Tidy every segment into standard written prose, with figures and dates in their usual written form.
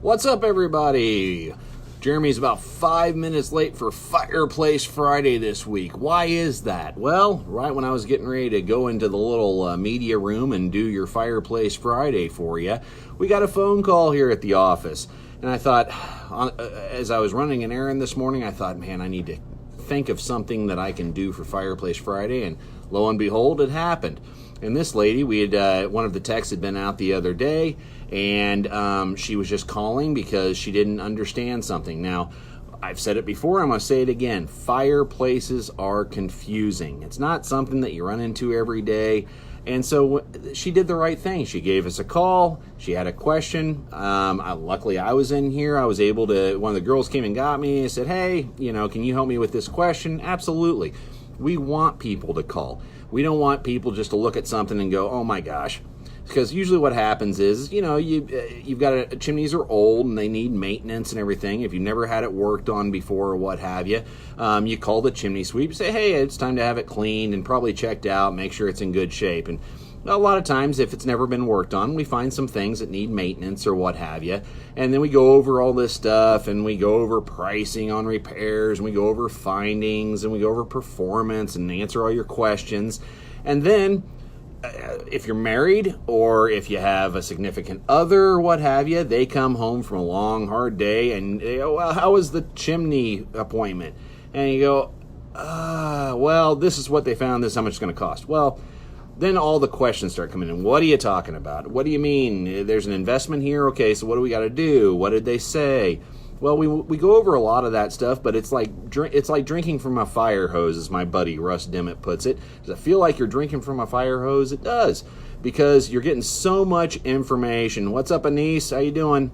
What's up, everybody? Jeremy's about 5 minutes late for Fireplace Friday this week. Why is that? Well, right when I was getting ready to go into the little media room and do your Fireplace Friday for you, we got a phone call here at the office. And I thought, as I was running an errand this morning, I thought, man, I need to think of something that I can do for Fireplace Friday. And lo and behold, it happened. And this lady, we had one of the techs had been out the other day, and she was just calling because she didn't understand something. Now, I've said it before, I'm going to say it again. Fireplaces are confusing. It's not something that you run into every day. And so she did the right thing. She gave us a call. She had a question. Luckily, I was in here. I was able to, one of the girls came and got me and said, hey, can you help me with this question? Absolutely. We want people to call. We don't want people just to look at something and go, oh my gosh. Because usually what happens is, you've got chimneys are old and they need maintenance and everything. If you've never had it worked on before or what have you, you call the chimney sweep, say, hey, it's time to have it cleaned and probably checked out, make sure it's in good shape. And a lot of times, if it's never been worked on, we find some things that need maintenance or what have you. And then we go over all this stuff and we go over pricing on repairs and we go over findings and we go over performance and answer all your questions. And then if you're married or if you have a significant other or what have you, they come home from a long, hard day and they go, well, how was the chimney appointment? And you go, well, this is what they found. This is how much it's going to cost. Well, then all the questions start coming in. What are you talking about? What do you mean? There's an investment here? Okay, so what do we got to do? What did they say? Well, we go over a lot of that stuff, but it's like drinking from a fire hose, as my buddy Russ Dimmitt puts it. Does it feel like you're drinking from a fire hose? It does, because you're getting so much information. What's up, Anise? How you doing?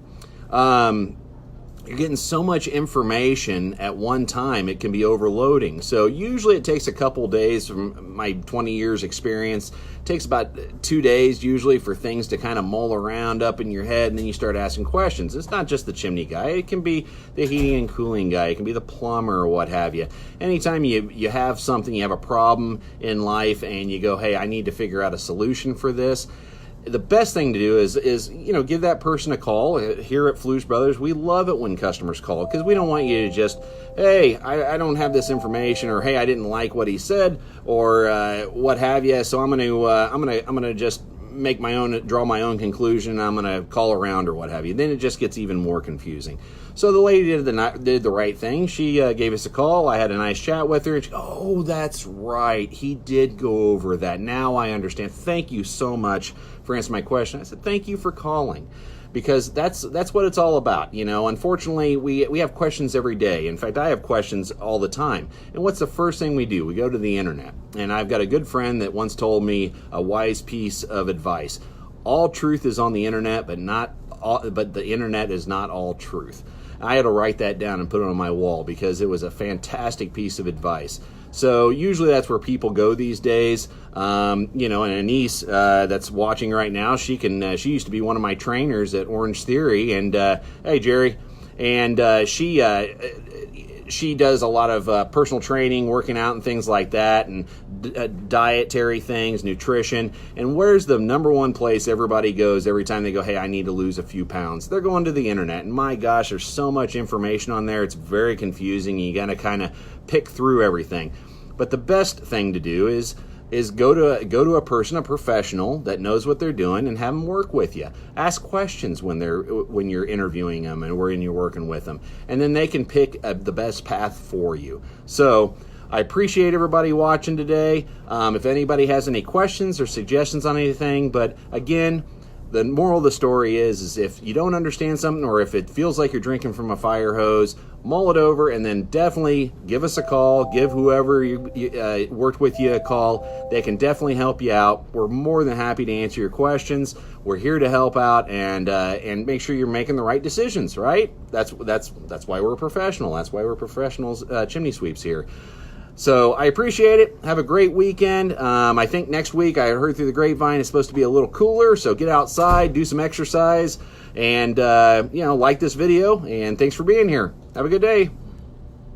You're getting so much information at one time, it can be overloading. So usually it takes a couple days. From my 20 years experience, it takes about 2 days usually for things to kind of mull around up in your head, and then you start asking questions. It's not just the chimney guy. It can be the heating and cooling guy. It can be the plumber or what have you. Anytime you have something, you have a problem in life, and you go, hey, I need to figure out a solution for this. The best thing to do is give that person a call. Here at Fluesbrothers, we love it when customers call, because we don't want you to just, hey, I don't have this information, or hey, I didn't like what he said, or what have you. So I'm gonna just draw my own conclusion. I'm gonna call around or what have you. Then it just gets even more confusing. So the lady did the right thing. She gave us a call. I had a nice chat with her. And she, oh, that's right. He did go over that. Now I understand. Thank you so much for answering my question. I said, thank you for calling, because that's what it's all about. Unfortunately, we have questions every day. In fact, I have questions all the time. And what's the first thing we do? We go to the internet. And I've got a good friend that once told me a wise piece of advice. All truth is on the internet, but the internet is not all truth. I had to write that down and put it on my wall, because it was a fantastic piece of advice. So usually that's where people go these days. And Anise that's watching right now, she used to be one of my trainers at Orange Theory. And hey, Jerry, and she does a lot of personal training, working out and things like that, and dietary things, nutrition. And where's the number one place everybody goes every time they go, hey, I need to lose a few pounds? They're going to the internet. And my gosh, there's so much information on there. It's very confusing. You got to kind of pick through everything. But the best thing to do is go to a person, a professional that knows what they're doing, and have them work with you. Ask questions when you're interviewing them and when you're working with them, and then they can pick the best path for you. So I appreciate everybody watching today. If anybody has any questions or suggestions on anything, but again, the moral of the story is if you don't understand something, or if it feels like you're drinking from a fire hose, mull it over, and then definitely give us a call. Give whoever you worked with you a call. They can definitely help you out. We're more than happy to answer your questions. We're here to help out and make sure you're making the right decisions. Right? That's why we're professional. That's why we're professionals, chimney sweeps here. So I appreciate it. Have a great weekend. I think next week, I heard through the grapevine, it's supposed to be a little cooler. So get outside, do some exercise, and like this video. And thanks for being here. Have a good day.